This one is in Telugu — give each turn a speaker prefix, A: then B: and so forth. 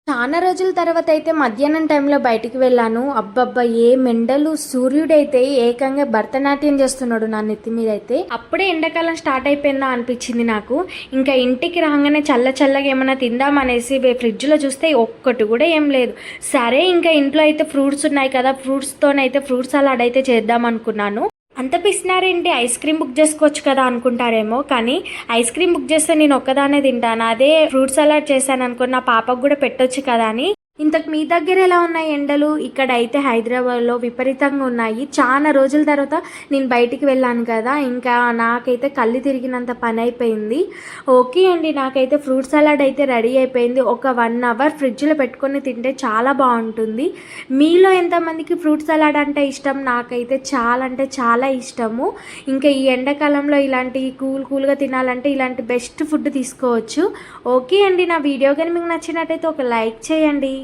A: చాలా రోజుల తర్వాత అయితే మధ్యాహ్నం టైంలో బయటికి వెళ్ళాను. అబ్బబ్బా! ఏం ఎండలు! సూర్యుడైతే ఏకంగా భరతనాట్యం చేస్తున్నాడు నా నెత్తి మీద అయితే. అప్పుడే ఎండాకాలం స్టార్ట్ అయిపోయిందా అనిపించింది నాకు. ఇంకా ఇంటికి రాగానే చల్లగా ఏమైనా తిందామనేసి ఫ్రిడ్జ్లో చూస్తే ఒక్కటి కూడా ఏం లేదు. సరే ఇంకా ఇంట్లో అయితే ఫ్రూట్స్ ఉన్నాయి కదా, ఫ్రూట్స్తోనైతే ఫ్రూట్ సలాడ్ అయితే చేద్దాం అనుకున్నాను. అంత పిసినారేంటి, ఐస్ క్రీమ్ బుక్ చేసుకోవచ్చు కదా అనుకుంటారేమో, కానీ ఐస్ క్రీమ్ బుక్ చేస్తే నేను ఒక్కదానే తింటాను. అదే ఫ్రూట్ సలాడ్ చేశాను అనుకో, నా పాపకు కూడా పెట్టొచ్చు కదా అని. ఇంతకు మీ దగ్గర ఎలా ఉన్నాయి ఎండలు? ఇక్కడ అయితే హైదరాబాద్లో విపరీతంగా ఉన్నాయి. చాలా రోజుల తర్వాత నేను బయటికి వెళ్ళాను కదా, ఇంకా నాకైతే కళ్ళు తిరిగినంత పని అయిపోయింది. ఓకే అండి, నాకైతే ఫ్రూట్ సలాడ్ అయితే రెడీ అయిపోయింది. ఒక 1 అవర్ ఫ్రిడ్జ్లో పెట్టుకొని తింటే చాలా బాగుంటుంది. మీలో ఎంతమందికి ఫ్రూట్ సలాడ్ అంటే ఇష్టం? నాకైతే చాలా అంటే చాలా ఇష్టము. ఇంకా ఈ ఎండాకాలంలో ఇలాంటి కూల్గా తినాలంటే ఇలాంటి బెస్ట్ ఫుడ్ తీసుకోవచ్చు. ఓకే అండి, నా వీడియో కానీ మీకు నచ్చినట్టయితే ఒక లైక్ చేయండి.